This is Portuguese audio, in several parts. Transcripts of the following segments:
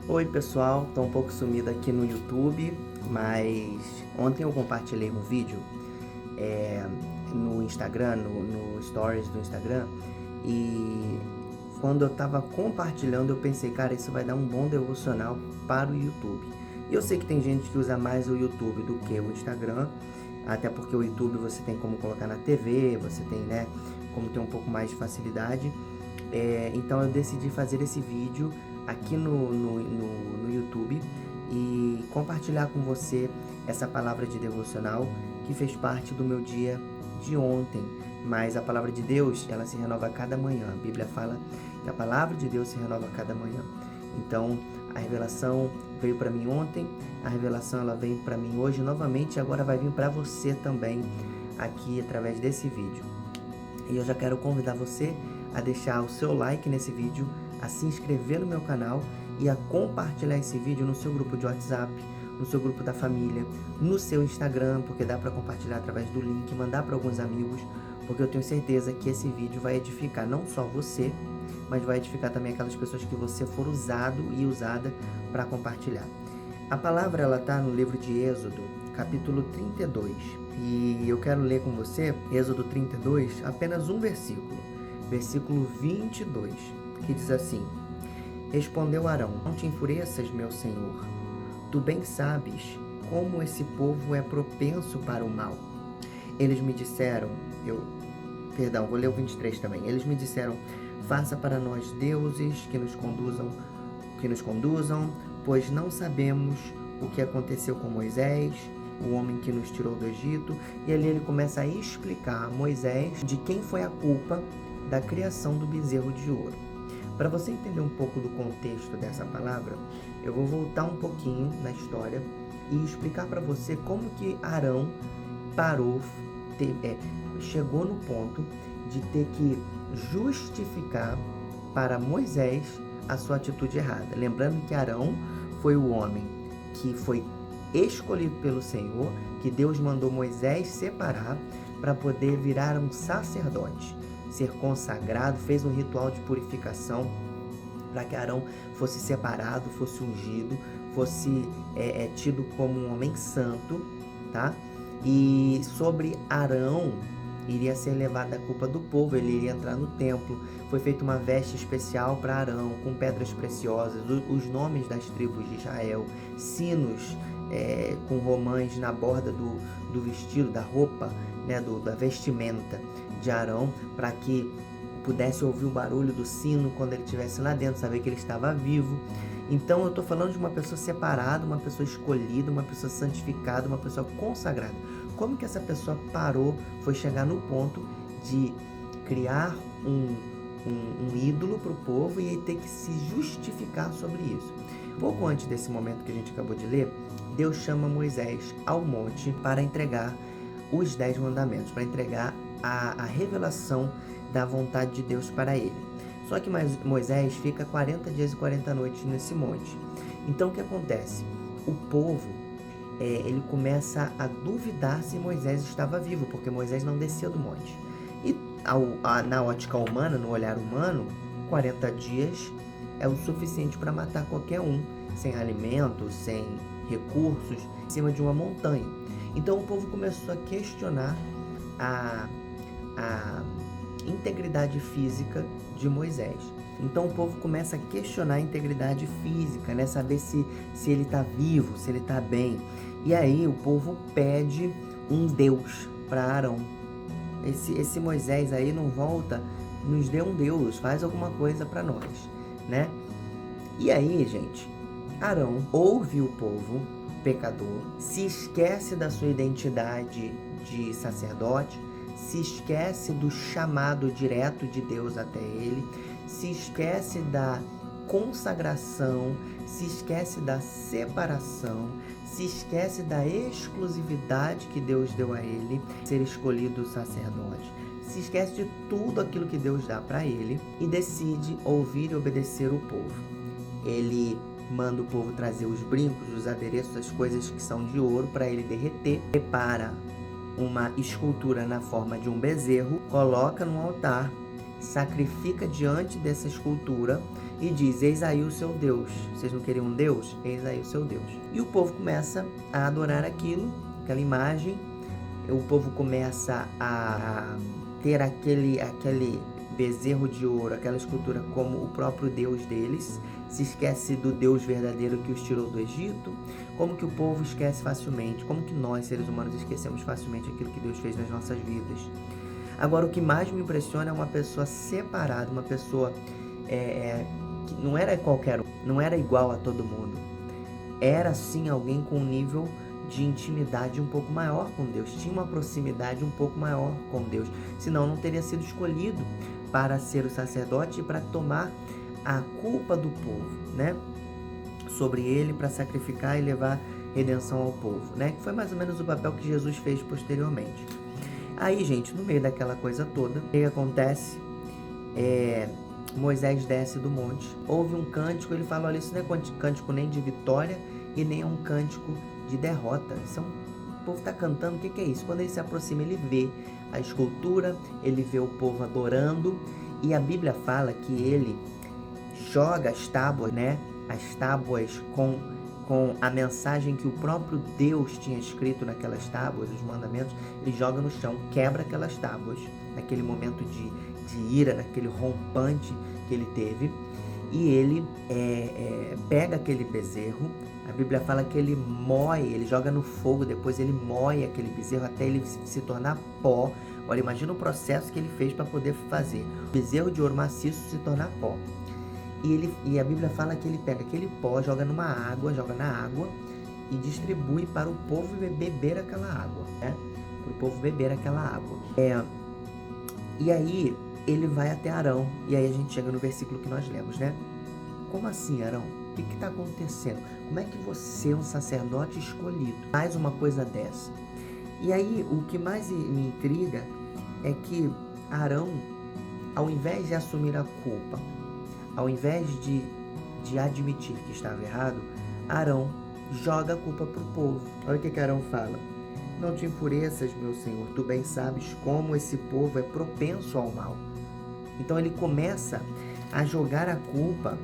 Oi pessoal, tô um pouco sumido aqui no YouTube, mas ontem eu compartilhei um vídeo é, no Instagram, no Stories do Instagram, e quando eu tava compartilhando eu pensei, cara, isso vai dar um bom devocional para o YouTube. E eu sei que tem gente que usa mais o YouTube do que o Instagram, até porque o YouTube você tem como colocar na TV, você tem, né, como ter um pouco mais de facilidade. Então eu decidi fazer esse vídeo aqui no YouTube e compartilhar com você essa palavra de devocional que fez parte do meu dia de ontem. Mas a palavra de Deus, ela se renova a cada manhã. A Bíblia fala que a palavra de Deus se renova a cada manhã. Então, a revelação veio para mim ontem, a revelação ela veio para mim hoje novamente e agora vai vir para você também aqui através desse vídeo. E eu já quero convidar você a deixar o seu like nesse vídeo, a se inscrever no meu canal e a compartilhar esse vídeo no seu grupo de WhatsApp, no seu grupo da família, no seu Instagram, porque dá para compartilhar através do link, mandar para alguns amigos, porque eu tenho certeza que esse vídeo vai edificar não só você, mas vai edificar também aquelas pessoas que você for usado e usada para compartilhar. A palavra ela está no livro de Êxodo, capítulo 32, e eu quero ler com você Êxodo 32, apenas um versículo 22, que diz assim: Respondeu Arão: Não te enfureças, meu senhor, tu bem sabes como esse povo é propenso para o mal. Eles me disseram, vou ler o 23 também. Eles me disseram: faça para nós deuses que nos conduzam, pois não sabemos o que aconteceu com Moisés, o homem que nos tirou do Egito. E ali ele começa a explicar a Moisés de quem foi a culpa da criação do bezerro de ouro. Para você entender um pouco do contexto dessa palavra, eu vou voltar um pouquinho na história e explicar para você como que Arão chegou no ponto de ter que justificar para Moisés a sua atitude errada. Lembrando que Arão foi o homem que foi escolhido pelo Senhor, que Deus mandou Moisés separar para poder virar um sacerdote, ser consagrado, fez um ritual de purificação para que Arão fosse separado, fosse ungido, fosse tido como um homem santo, tá? E sobre Arão iria ser levada a culpa do povo, ele iria entrar no templo. Foi feita uma veste especial para Arão, com pedras preciosas, os nomes das tribos de Israel, sinos com romãs na borda do vestido, da roupa, né, da vestimenta de Arão, para que pudesse ouvir o barulho do sino quando ele estivesse lá dentro, saber que ele estava vivo. Então eu estou falando de uma pessoa separada, uma pessoa escolhida, uma pessoa santificada, uma pessoa consagrada. Como que essa pessoa foi chegar no ponto de criar um ídolo para o povo e ter que se justificar sobre isso? Pouco antes desse momento que a gente acabou de ler, Deus chama Moisés ao monte para entregar os 10 mandamentos, para entregar a revelação da vontade de Deus para ele. Só que Moisés fica 40 dias e 40 noites nesse monte. Então o que acontece? O povo ele começa a duvidar se Moisés estava vivo, porque Moisés não descia do monte. E na ótica humana, no olhar humano, 40 dias é o suficiente para matar qualquer um, sem alimento, sem recursos, em cima de uma montanha. Então o povo começou a questionar a integridade física de Moisés. Então o povo começa a questionar a integridade física, né? Saber se ele está vivo, se ele está bem. E aí o povo pede um Deus para Arão. Esse Moisés aí não volta, nos dê um Deus, faz alguma coisa para nós, né? E aí, gente, Arão ouve o povo pecador, se esquece da sua identidade de sacerdote, se esquece do chamado direto de Deus até ele, se esquece da consagração, se esquece da separação, se esquece da exclusividade que Deus deu a ele, ser escolhido sacerdote, se esquece de tudo aquilo que Deus dá para ele e decide ouvir e obedecer o povo. Ele manda o povo trazer os brincos, os adereços, as coisas que são de ouro para ele derreter, prepara uma escultura na forma de um bezerro, coloca no altar, sacrifica diante dessa escultura e diz: eis aí o seu Deus. Vocês não queriam um Deus? Eis aí o seu Deus. E o povo começa a adorar aquilo, aquela imagem. O povo começa a ter aquele bezerro de ouro, aquela escultura como o próprio Deus deles. Se esquece do Deus verdadeiro que os tirou do Egito. Como que o povo esquece facilmente? Como que nós, seres humanos, esquecemos facilmente aquilo que Deus fez nas nossas vidas? Agora, o que mais me impressiona é uma pessoa separada, uma pessoa que não era qualquer um, não era igual a todo mundo. Era, sim, alguém com um nível de intimidade um pouco maior com Deus. Tinha uma proximidade um pouco maior com Deus. Senão, não teria sido escolhido para ser o sacerdote e para tomar a culpa do povo, né? Sobre ele, para sacrificar e levar redenção ao povo, né? Que foi mais ou menos o papel que Jesus fez posteriormente. Aí, gente, no meio daquela coisa toda, o que acontece? Moisés desce do monte, ouve um cântico, ele fala: olha, isso não é cântico nem de vitória e nem é um cântico de derrota. O povo está cantando, o que é isso? Quando ele se aproxima, ele vê a escultura, ele vê o povo adorando, e a Bíblia fala que ele joga as tábuas, né? As tábuas com a mensagem que o próprio Deus tinha escrito naquelas tábuas, os mandamentos, ele joga no chão, quebra aquelas tábuas, naquele momento de ira, naquele rompante que ele teve, e ele pega aquele bezerro. A Bíblia fala que ele moe, ele joga no fogo, depois ele moe aquele bezerro até ele se tornar pó. Olha, imagina o processo que ele fez para poder fazer o bezerro de ouro maciço se tornar pó. E a Bíblia fala que ele pega aquele pó, joga na água e distribui para o povo beber aquela água, né? Para o povo beber aquela água. E aí ele vai até Arão, e aí a gente chega no versículo que nós lemos, né? Como assim, Arão? O que está acontecendo? Como é que você, um sacerdote escolhido, faz uma coisa dessa? E aí o que mais me intriga é que Arão, ao invés de assumir a culpa, ao invés de admitir que estava errado, Arão joga a culpa para o povo. Olha o que Arão fala: não te enfureças, meu senhor, tu bem sabes como esse povo é propenso ao mal. Então ele começa a jogar a culpa,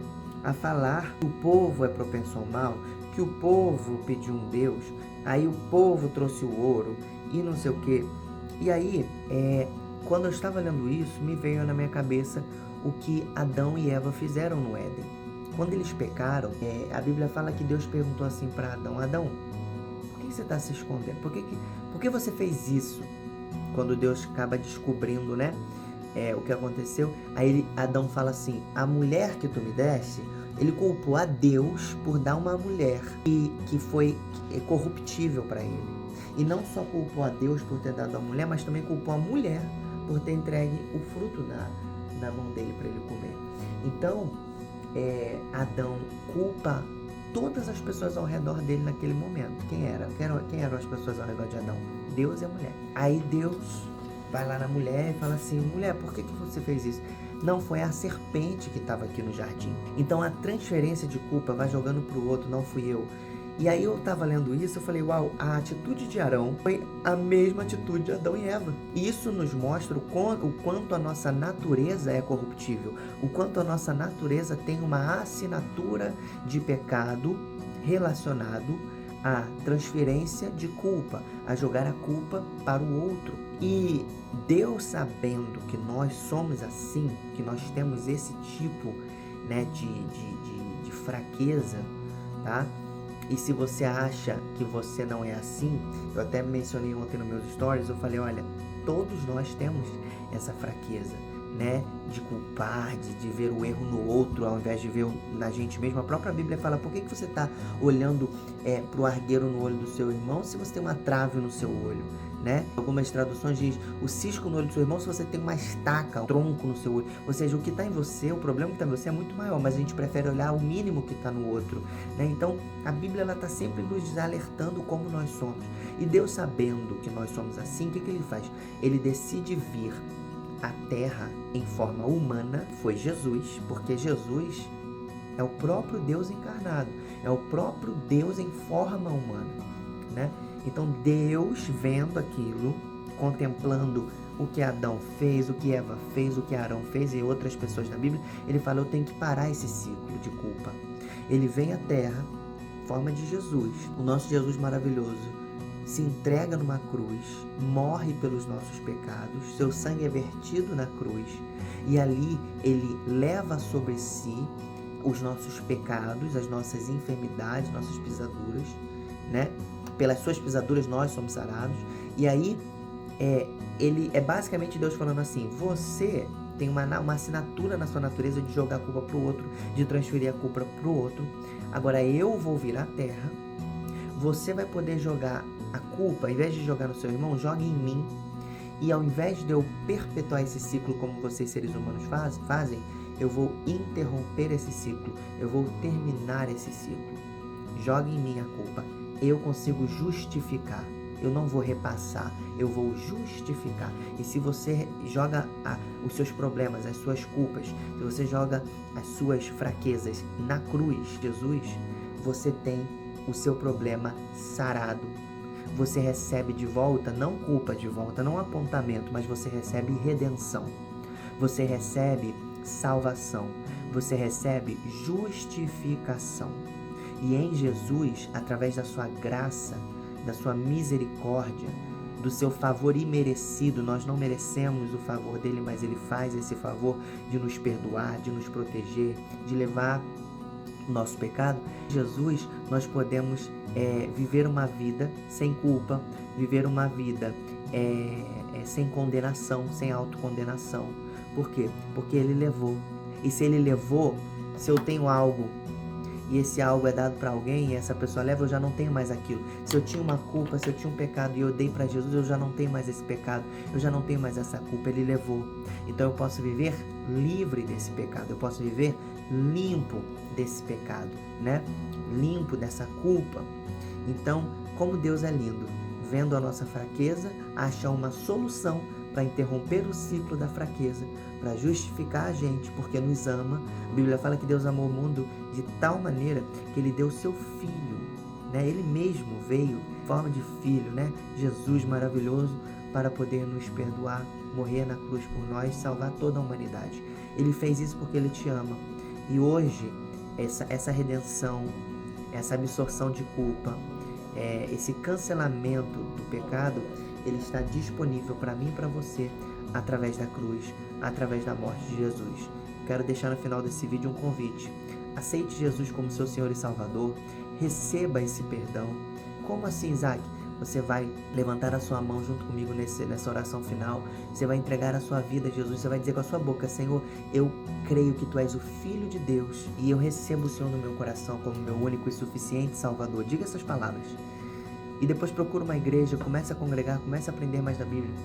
a falar que o povo é propenso ao mal, que o povo pediu um Deus, aí o povo trouxe o ouro e não sei o quê. E aí, quando eu estava lendo isso, me veio na minha cabeça o que Adão e Eva fizeram no Éden. Quando eles pecaram, a Bíblia fala que Deus perguntou assim para Adão: Adão, por que você está se escondendo? Por que você fez isso? Quando Deus acaba descobrindo, né, o que aconteceu, aí Adão fala assim: a mulher que tu me deste, ele culpou a Deus por dar uma mulher que foi corruptível para ele. E não só culpou a Deus por ter dado a mulher, mas também culpou a mulher por ter entregue o fruto na mão dele para ele comer. Então, Adão culpa todas as pessoas ao redor dele naquele momento. Quem eram as pessoas ao redor de Adão? Deus e a mulher. Aí Deus vai lá na mulher e fala assim: mulher, por que você fez isso? Não, foi a serpente que estava aqui no jardim. Então a transferência de culpa vai jogando para o outro: não fui eu. E aí eu estava lendo isso, eu falei: uau, a atitude de Arão foi a mesma atitude de Adão e Eva. E isso nos mostra o quanto a nossa natureza é corruptível, o quanto a nossa natureza tem uma assinatura de pecado relacionado à transferência de culpa, a jogar a culpa para o outro. E Deus, sabendo que nós somos assim, que nós temos esse tipo, né, de fraqueza, tá? E se você acha que você não é assim, eu até mencionei ontem nos meus stories, eu falei: olha, todos nós temos essa fraqueza, né? De culpar, de ver o erro no outro ao invés de ver na gente mesmo. A própria Bíblia fala: por que você está olhando para o argueiro no olho do seu irmão se você tem uma trave no seu olho? Né? Algumas traduções diz o cisco no olho do seu irmão se você tem uma estaca, um tronco no seu olho. Ou seja, o que está em você, o problema que está em você é muito maior, mas a gente prefere olhar o mínimo que está no outro, né? Então a Bíblia está sempre nos alertando como nós somos. E Deus, sabendo que nós somos assim, o que ele faz? Ele decide vir à Terra em forma humana. Foi Jesus, porque Jesus é o próprio Deus encarnado, é o próprio Deus em forma humana, né? Então Deus, vendo aquilo, contemplando o que Adão fez, o que Eva fez, o que Arão fez e outras pessoas na Bíblia. Ele fala, eu tenho que parar esse ciclo de culpa. Ele vem à Terra, forma de Jesus, o nosso Jesus maravilhoso, se entrega numa cruz, morre pelos nossos pecados, seu sangue é vertido na cruz e ali ele leva sobre si os nossos pecados, as nossas enfermidades, nossas pisaduras, né? Pelas suas pisaduras nós somos sarados. E aí ele é basicamente Deus falando assim, você tem uma assinatura na sua natureza de jogar a culpa pro outro, de transferir a culpa pro outro. Agora eu vou vir à Terra, você vai poder jogar a culpa, ao invés de jogar no seu irmão, joga em mim. E ao invés de eu perpetuar esse ciclo como vocês seres humanos fazem, eu vou interromper esse ciclo, eu vou terminar esse ciclo. Joga em mim a culpa, eu consigo justificar. Eu não vou repassar, eu vou justificar. E se você joga os seus problemas, as suas culpas, se você joga as suas fraquezas na cruz, Jesus, você tem o seu problema sarado. Você recebe de volta, não culpa de volta, não apontamento, mas você recebe redenção. Você recebe salvação. Você recebe justificação. E em Jesus, através da sua graça, da sua misericórdia, do seu favor imerecido, nós não merecemos o favor dele, mas ele faz esse favor de nos perdoar, de nos proteger, de levar o nosso pecado. Jesus, nós podemos viver uma vida sem culpa, viver uma vida sem condenação, sem autocondenação. Por quê? Porque ele levou. E se ele levou, se eu tenho algo e esse algo é dado para alguém e essa pessoa leva, eu já não tenho mais aquilo. Se eu tinha uma culpa, se eu tinha um pecado e eu dei para Jesus, eu já não tenho mais esse pecado, eu já não tenho mais essa culpa, ele levou. Então eu posso viver livre desse pecado, eu posso viver limpo desse pecado, né? Limpo dessa culpa. Então, como Deus é lindo, vendo a nossa fraqueza, acha uma solução para interromper o ciclo da fraqueza, para justificar a gente, porque nos ama. A Bíblia fala que Deus amou o mundo de tal maneira que ele deu seu filho, né? Ele mesmo veio em forma de filho, né? Jesus maravilhoso, para poder nos perdoar, morrer na cruz por nós, salvar toda a humanidade. Ele fez isso porque ele te ama. E hoje, essa redenção, essa absorção de culpa, esse cancelamento do pecado, ele está disponível para mim e para você através da cruz, através da morte de Jesus. Quero deixar no final desse vídeo um convite. Aceite Jesus como seu Senhor e Salvador. Receba esse perdão. Como assim, Isaac? Você vai levantar a sua mão junto comigo nessa oração final. Você vai entregar a sua vida a Jesus. Você vai dizer com a sua boca, Senhor, eu creio que Tu és o Filho de Deus e eu recebo o Senhor no meu coração como meu único e suficiente Salvador. Diga essas palavras. E depois procura uma igreja, comece a congregar, comece a aprender mais da Bíblia.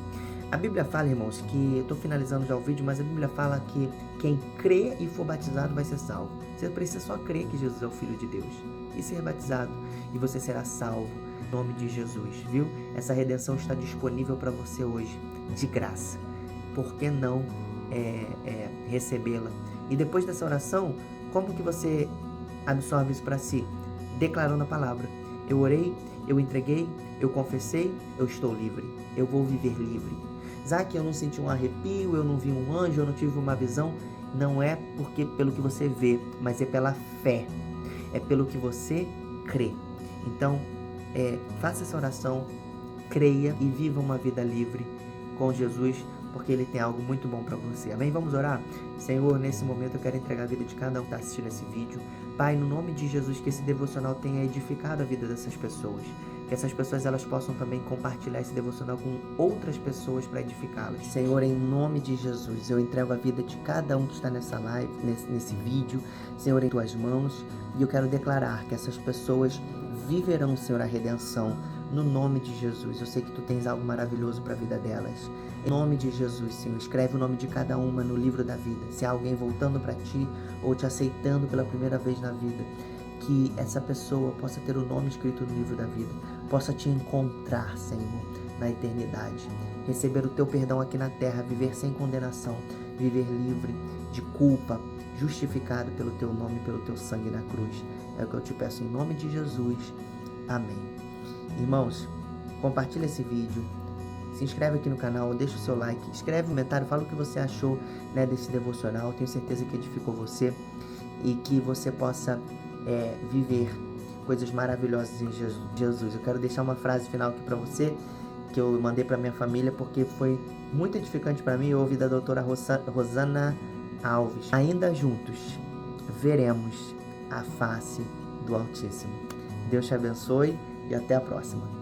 A Bíblia fala, irmãos, que eu estou finalizando já o vídeo, mas a Bíblia fala que quem crê e for batizado vai ser salvo. Você precisa só crer que Jesus é o Filho de Deus e ser batizado, e você será salvo em nome de Jesus, viu? Essa redenção está disponível para você hoje, de graça. Por que não recebê-la? E depois dessa oração, como que você absorve isso para si? Declarando a palavra. Eu orei, eu entreguei, eu confessei, eu estou livre. Eu vou viver livre. Isaac, eu não senti um arrepio, eu não vi um anjo, eu não tive uma visão. Não é pelo que você vê, mas é pela fé. É pelo que você crê. Então, faça essa oração, creia e viva uma vida livre com Jesus, porque Ele tem algo muito bom para você. Amém? Vamos orar? Senhor, nesse momento eu quero entregar a vida de cada um que está assistindo esse vídeo. Pai, no nome de Jesus, que esse devocional tenha edificado a vida dessas pessoas. Que essas pessoas elas possam também compartilhar esse devocional com outras pessoas para edificá-las. Senhor, em nome de Jesus, eu entrego a vida de cada um que está nessa live, nesse vídeo, Senhor, em Tuas mãos. E eu quero declarar que essas pessoas viverão, Senhor, a redenção. No nome de Jesus, eu sei que Tu tens algo maravilhoso para a vida delas. Em nome de Jesus, Senhor, escreve o nome de cada uma no livro da vida. Se há alguém voltando para Ti ou Te aceitando pela primeira vez na vida, que essa pessoa possa ter o nome escrito no livro da vida, possa Te encontrar, Senhor, na eternidade. Receber o Teu perdão aqui na terra, viver sem condenação, viver livre de culpa, justificado pelo Teu nome e pelo Teu sangue na cruz. É o que eu Te peço em nome de Jesus. Amém. Irmãos, compartilhe esse vídeo, se inscreve aqui no canal, deixa o seu like, escreve um comentário, fala o que você achou, né, desse devocional. Tenho certeza que edificou você e que você possa viver coisas maravilhosas em Jesus. Eu quero deixar uma frase final aqui para você, que eu mandei para minha família, porque foi muito edificante para mim. Eu ouvi da doutora Rosana Alves. Ainda juntos veremos a face do Altíssimo. Deus te abençoe e até a próxima.